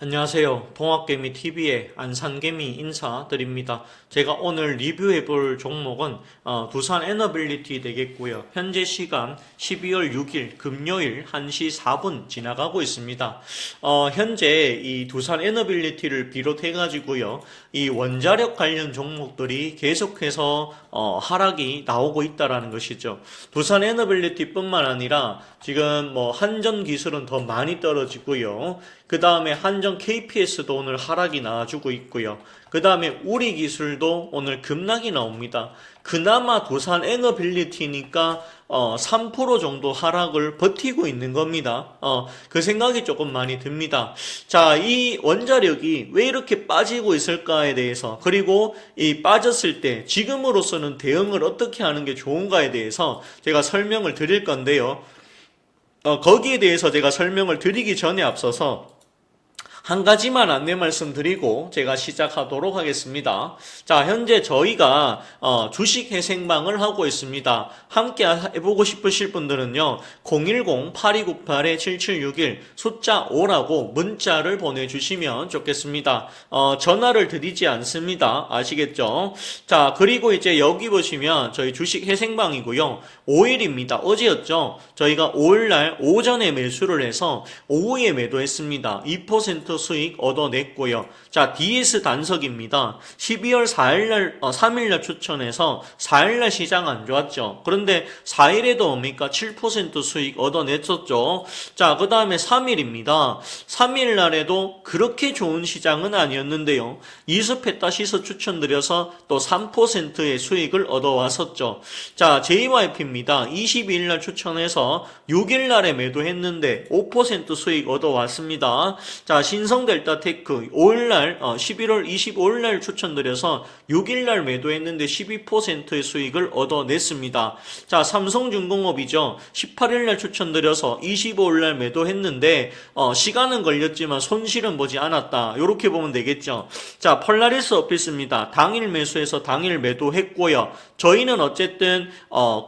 안녕하세요. 동학개미TV의 안산개미 인사드립니다. 제가 오늘 리뷰해볼 종목은 두산 에너빌리티 되겠고요. 현재 시간 12월 6일 금요일 1시 4분 지나가고 있습니다. 현재 이 두산 에너빌리티를 비롯해가지고요. 이 원자력 관련 종목들이 계속해서 하락이 나오고 있다라는 것이죠. 두산 에너빌리티뿐만 아니라 지금 한전 기술은 더 많이 떨어지고요. 그 다음에 한전 KPS도 오늘 하락이 나와주고 있고요. 그 다음에 우리기술도 오늘 급락이 나옵니다. 그나마 두산 에너빌리티니까 3% 정도 하락을 버티고 있는 겁니다. 그 생각이 조금 많이 듭니다. 자, 이 원자력이 왜 이렇게 빠지고 있을까에 대해서, 그리고 이 빠졌을 때 지금으로서는 대응을 어떻게 하는 게 좋은가에 대해서 제가 설명을 드릴 건데요. 거기에 대해서 제가 설명을 드리기 전에 앞서서 한 가지만 안내 말씀드리고 제가 시작하도록 하겠습니다. 자, 현재 저희가 주식 회생방을 하고 있습니다. 함께 해보고 싶으실 분들은요, 010-8298-7761 숫자 5라고 문자를 보내주시면 좋겠습니다. 전화를 드리지 않습니다. 아시겠죠? 자, 그리고 이제 여기 보시면 저희 주식 회생방이고요. 5일입니다. 어제였죠? 저희가 5일날 오전에 매수를 해서 오후에 매도했습니다. 2% 수익 얻어냈고요. 자, DS 단석입니다. 12월 4일날, 3일날 추천해서 4일날 시장 안 좋았죠. 그런데 4일에도 뭡니까? 7% 수익 얻어냈었죠. 자, 그 다음에 3일입니다. 3일날에도 그렇게 좋은 시장은 아니었는데요. 이수페타 시서 추천드려서 또 3%의 수익을 얻어왔었죠. 자, JYP입니다. 22일날 추천해서 6일날에 매도했는데 5% 수익 얻어왔습니다. 자, 신성델타테크 5일날 11월 25일날 추천드려서 6일날 매도했는데 12%의 수익을 얻어냈습니다. 자, 삼성중공업이죠. 18일날 추천드려서 25일날 매도했는데 시간은 걸렸지만 손실은 보지 않았다. 이렇게 보면 되겠죠. 자, 폴라리스 오피스입니다. 당일 매수해서 당일 매도했고요. 저희는 어쨌든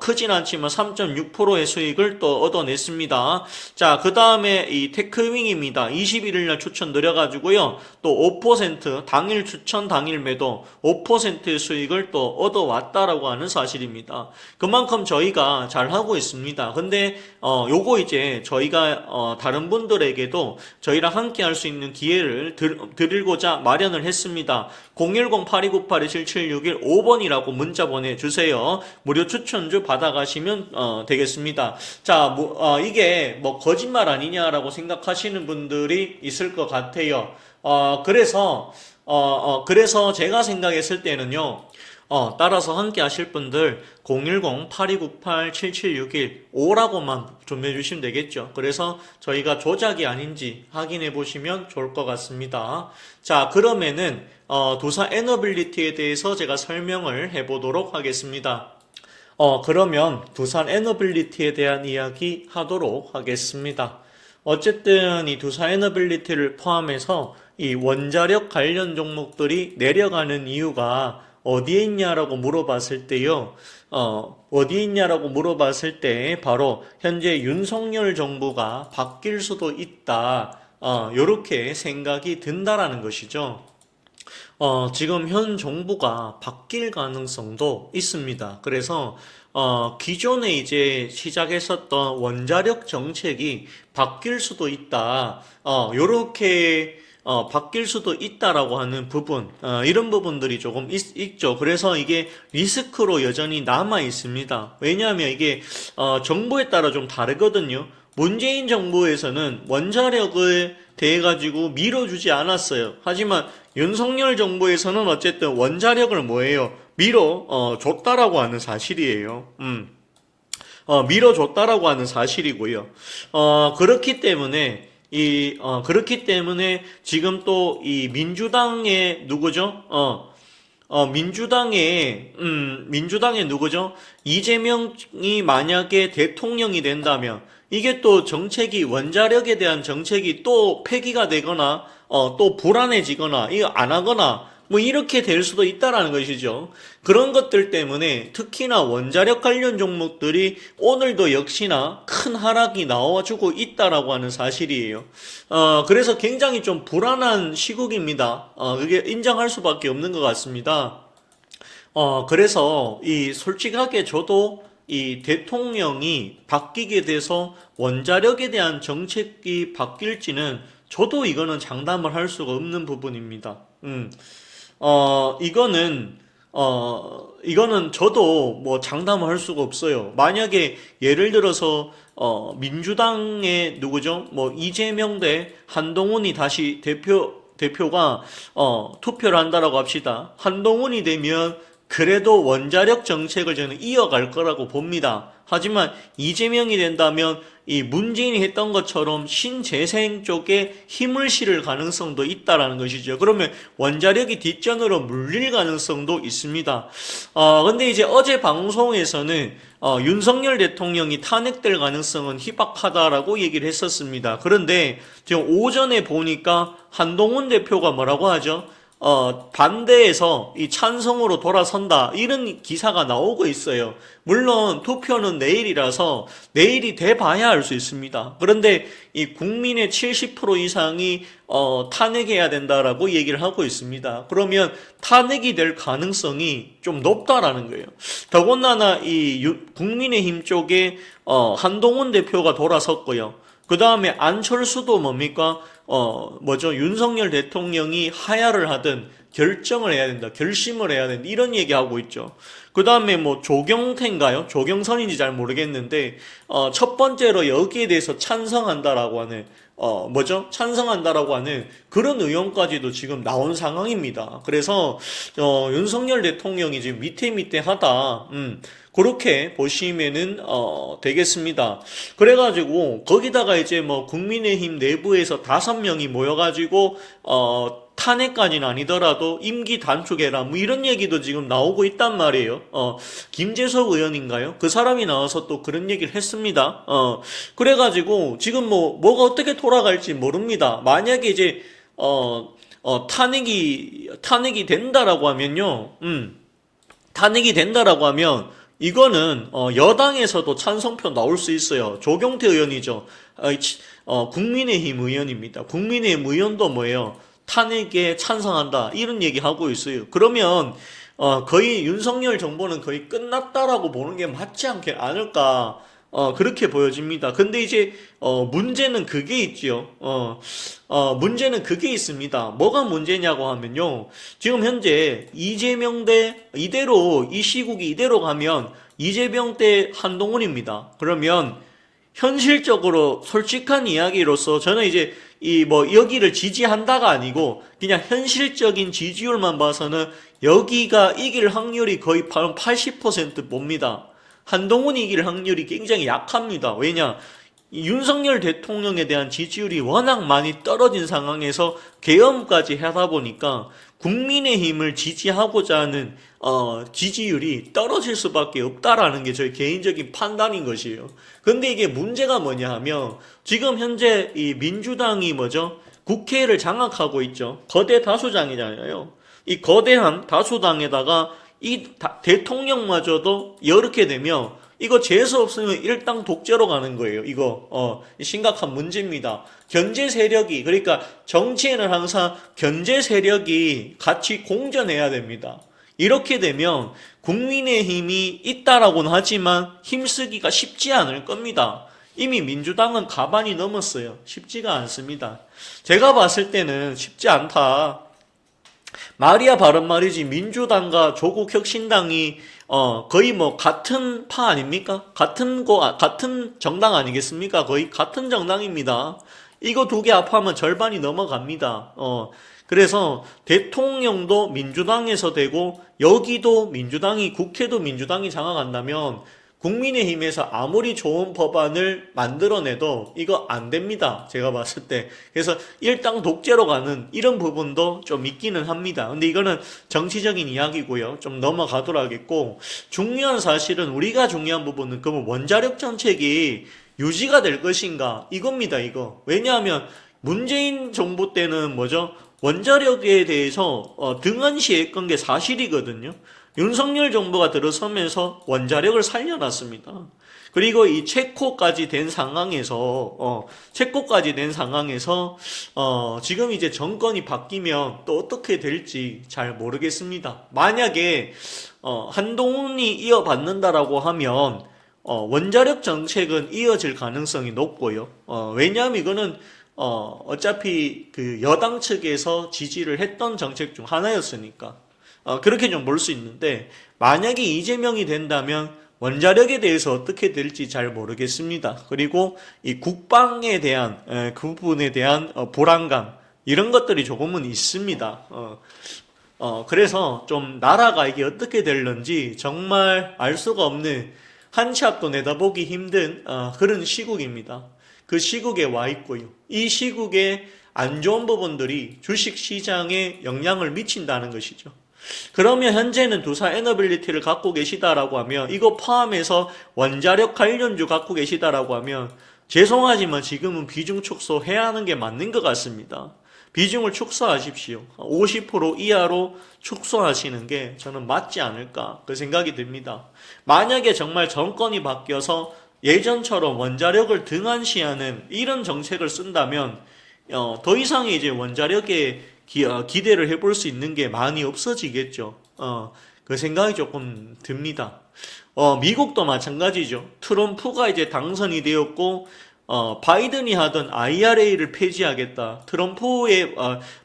크진 않지만 3.6%의 수익을 또 얻어냈습니다. 자, 그 다음에 이 테크윙입니다. 21일날 추천드려가지고요. 또 5% 당일 추천 당일 매도 5%의 수익을 또 얻어왔다라고 하는 사실입니다. 그만큼 저희가 잘하고 있습니다. 근데 요거 이제 저희가 다른 분들에게도 저희랑 함께 할 수 있는 기회를 드리고자 마련을 했습니다. 010-8298-7761 5번이라고 문자 보내주세요. 무료 추천주 받아가시면 되겠습니다. 자, 이게 거짓말 아니냐라고 생각하시는 분들이 있을 것 같아요. 그래서 제가 생각했을 때는요, 따라서 함께 하실 분들 010-8298-7761 5라고만 좀 해주시면 되겠죠. 그래서 저희가 조작이 아닌지 확인해 보시면 좋을 것 같습니다. 자, 그러면은 두산 에너빌리티에 대해서 제가 설명을 해보도록 하겠습니다. 그러면 두산 에너빌리티에 대한 이야기 하도록 하겠습니다. 어쨌든 이 두산 에너빌리티를 포함해서 이 원자력 관련 종목들이 내려가는 이유가 어디에 있냐라고 물어봤을 때요. 어디에 있냐라고 물어봤을 때 바로 현재 윤석열 정부가 바뀔 수도 있다. 요렇게 생각이 든다라는 것이죠. 지금 현 정부가 바뀔 가능성도 있습니다. 그래서 기존에 이제 시작했었던 원자력 정책이 바뀔 수도 있다. 요렇게 바뀔 수도 있다라고 하는 부분, 이런 부분들이 조금 있죠. 그래서 이게 리스크로 여전히 남아 있습니다. 왜냐하면 이게 정부에 따라 좀 다르거든요. 문재인 정부에서는 원자력을 대해 가지고 밀어주지 않았어요. 하지만 윤석열 정부에서는 어쨌든 원자력을 뭐예요? 밀어줬다라고 하는 사실이에요. 밀어줬다라고 하는 사실이고요. 그렇기 때문에 그렇기 때문에 지금 또 이 민주당의 누구죠? 민주당의 누구죠? 이재명이 만약에 대통령이 된다면 이게 또 정책이 원자력에 대한 정책이 또 폐기가 되거나 또 불안해지거나 이거 안 하거나 뭐 이렇게 될 수도 있다라는 것이죠. 그런 것들 때문에 특히나 원자력 관련 종목들이 오늘도 역시나 큰 하락이 나와주고 있다라고 하는 사실이에요. 그래서 굉장히 좀 불안한 시국입니다. 그게 인정할 수밖에 없는 것 같습니다. 그래서 솔직하게 저도 이 대통령이 바뀌게 돼서 원자력에 대한 정책이 바뀔지는 저도 이거는 장담을 할 수가 없는 부분입니다. 이거는, 이거는 저도 뭐 장담을 할 수가 없어요. 만약에 예를 들어서, 민주당의 누구죠? 뭐 이재명 대 한동훈이 다시 대표가, 투표를 한다라고 합시다. 한동훈이 되면 그래도 원자력 정책을 저는 이어갈 거라고 봅니다. 하지만 이재명이 된다면 이 문재인이 했던 것처럼 신재생 쪽에 힘을 실을 가능성도 있다라는 것이죠. 그러면 원자력이 뒷전으로 물릴 가능성도 있습니다. 근데 이제 어제 방송에서는 윤석열 대통령이 탄핵될 가능성은 희박하다라고 얘기를 했었습니다. 그런데 지금 오전에 보니까 한동훈 대표가 뭐라고 하죠? 반대해서 이 찬성으로 돌아선다. 이런 기사가 나오고 있어요. 물론 투표는 내일이라서 내일이 돼 봐야 알 수 있습니다. 그런데 이 국민의 70% 이상이 탄핵해야 된다라고 얘기를 하고 있습니다. 그러면 탄핵이 될 가능성이 좀 높다라는 거예요. 더군다나 이 국민의힘 쪽에 한동훈 대표가 돌아섰고요. 그 다음에 안철수도 뭡니까? 윤석열 대통령이 하야를 하든 결정을 해야 된다. 결심을 해야 된다. 이런 얘기하고 있죠. 그 다음에 뭐 조경태인가요? 조경선인지 잘 모르겠는데, 첫 번째로 여기에 대해서 찬성한다라고 하는, 찬성한다라고 하는 그런 의원까지도 지금 나온 상황입니다. 그래서, 윤석열 대통령이 지금 위태위태하다. 그렇게 보시면은 되겠습니다. 그래가지고 거기다가 이제 뭐 국민의힘 내부에서 5명이 모여가지고 탄핵까지는 아니더라도 임기 단축해라 뭐 이런 얘기도 지금 나오고 있단 말이에요. 김재석 의원인가요? 그 사람이 나와서 또 그런 얘기를 했습니다. 그래가지고 지금 뭐가 어떻게 돌아갈지 모릅니다. 만약에 이제 탄핵이 된다라고 하면요. 탄핵이 된다라고 하면 이거는 여당에서도 찬성표 나올 수 있어요. 조경태 의원이죠. 국민의힘 의원입니다. 국민의힘 의원도 뭐예요? 탄핵에 찬성한다. 이런 얘기하고 있어요. 그러면 거의 윤석열 정부는 거의 끝났다라고 보는 게 맞지 않을까? 그렇게 보여집니다. 근데 이제 문제는 그게 있죠. 문제는 그게 있습니다. 뭐가 문제냐고 하면요. 지금 현재 이재명 대 이대로 이 시국이 이대로 가면 이재명 대 한동훈입니다. 그러면 현실적으로 솔직한 이야기로서 저는 이제 여기를 지지한다가 아니고 그냥 현실적인 지지율만 봐서는 여기가 이길 확률이 거의 80% 봅니다. 한동훈이 이길 확률이 굉장히 약합니다. 왜냐? 윤석열 대통령에 대한 지지율이 워낙 많이 떨어진 상황에서 계엄까지 하다 보니까 국민의힘을 지지하고자 하는 지지율이 떨어질 수밖에 없다라는 게 저희 개인적인 판단인 것이에요. 근데 이게 문제가 뭐냐 하면 지금 현재 이 민주당이 국회를 장악하고 있죠. 거대 다수당이잖아요. 이 거대한 다수당에다가 대통령마저도 이렇게 되면 이거 재수 없으면 일당 독재로 가는 거예요. 이거 심각한 문제입니다. 견제 세력이 그러니까 정치에는 항상 견제 세력이 같이 공존해야 됩니다. 이렇게 되면 국민의힘이 있다라고는 하지만 힘쓰기가 쉽지 않을 겁니다. 이미 민주당은 가반이 넘었어요. 쉽지가 않습니다. 제가 봤을 때는 쉽지 않다. 말이야 바른 말이지 민주당과 조국혁신당이 거의 같은 파 아닙니까? 같은 정당 아니겠습니까? 거의 같은 정당입니다. 이거 두 개 합하면 절반이 넘어갑니다. 그래서 대통령도 민주당에서 되고 여기도 민주당이 국회도 민주당이 장악한다면 국민의힘에서 아무리 좋은 법안을 만들어내도 이거 안 됩니다. 제가 봤을 때. 그래서 일당 독재로 가는 이런 부분도 좀 있기는 합니다. 근데 이거는 정치적인 이야기고요. 좀 넘어가도록 하겠고 중요한 사실은 우리가 중요한 부분은 그러면 원자력 정책이 유지가 될 것인가 이겁니다. 이거. 왜냐하면 문재인 정부 때는 원자력에 대해서 등한시했던 게 사실이거든요. 윤석열 정부가 들어서면서 원자력을 살려놨습니다. 그리고 이 체코까지 된 상황에서 지금 이제 정권이 바뀌면 또 어떻게 될지 잘 모르겠습니다. 만약에 한동훈이 이어받는다라고 하면 원자력 정책은 이어질 가능성이 높고요. 왜냐하면 이거는 어차피 그 여당 측에서 지지를 했던 정책 중 하나였으니까 그렇게 좀 볼 수 있는데, 만약에 이재명이 된다면 원자력에 대해서 어떻게 될지 잘 모르겠습니다. 그리고 이 국방에 대한 그 부분에 대한 불안감, 이런 것들이 조금은 있습니다. 그래서 좀 나라가 이게 어떻게 될런지 정말 알 수가 없는, 한 치 앞도 내다보기 힘든 그런 시국입니다. 그 시국에 와 있고요. 이 시국에 안 좋은 부분들이 주식 시장에 영향을 미친다는 것이죠. 그러면 현재는 두산 에너빌리티를 갖고 계시다라고 하면, 이거 포함해서 원자력 관련주 갖고 계시다라고 하면 죄송하지만 지금은 비중 축소해야 하는 게 맞는 것 같습니다. 비중을 축소하십시오. 50% 이하로 축소하시는 게 저는 맞지 않을까, 그 생각이 듭니다. 만약에 정말 정권이 바뀌어서 예전처럼 원자력을 등한시하는 이런 정책을 쓴다면 더 이상의 이제 원자력에 기대를 해볼 수 있는 게 많이 없어지겠죠. 그 생각이 조금 듭니다. 미국도 마찬가지죠. 트럼프가 이제 당선이 되었고, 바이든이 하던 IRA를 폐지하겠다, 트럼프의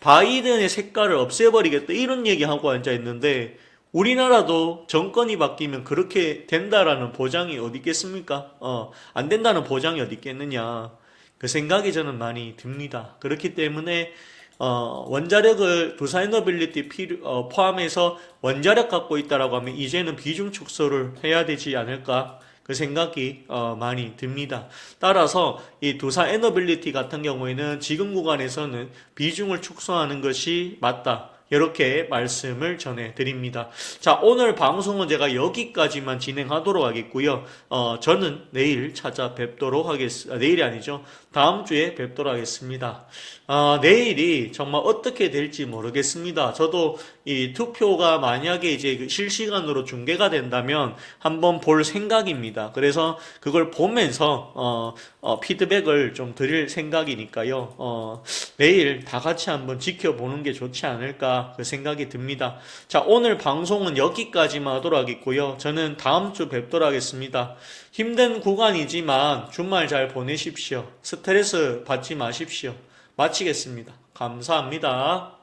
바이든의 색깔을 없애버리겠다, 이런 얘기하고 앉아있는데, 우리나라도 정권이 바뀌면 그렇게 된다라는 보장이 어디 있겠습니까? 안 된다는 보장이 어디 있겠느냐, 그 생각이 저는 많이 듭니다. 그렇기 때문에 원자력을 두산에너빌리티 포함해서 원자력 갖고 있다라고 하면 이제는 비중 축소를 해야 되지 않을까, 그 생각이 많이 듭니다. 따라서 이 두산에너빌리티 같은 경우에는 지금 구간에서는 비중을 축소하는 것이 맞다, 이렇게 말씀을 전해드립니다. 자, 오늘 방송은 제가 여기까지만 진행하도록 하겠고요. 저는 내일 찾아뵙도록 하겠습니다. 내일이 아니죠. 다음 주에 뵙도록 하겠습니다. 내일이 정말 어떻게 될지 모르겠습니다. 저도 이 투표가 만약에 이제 실시간으로 중계가 된다면 한번 볼 생각입니다. 그래서 그걸 보면서 피드백을 좀 드릴 생각이니까요. 내일 다 같이 한번 지켜보는 게 좋지 않을까, 그 생각이 듭니다. 자, 오늘 방송은 여기까지만 하도록 하겠고요. 저는 다음 주 뵙도록 하겠습니다. 힘든 구간이지만 주말 잘 보내십시오. 스트레스 받지 마십시오. 마치겠습니다. 감사합니다.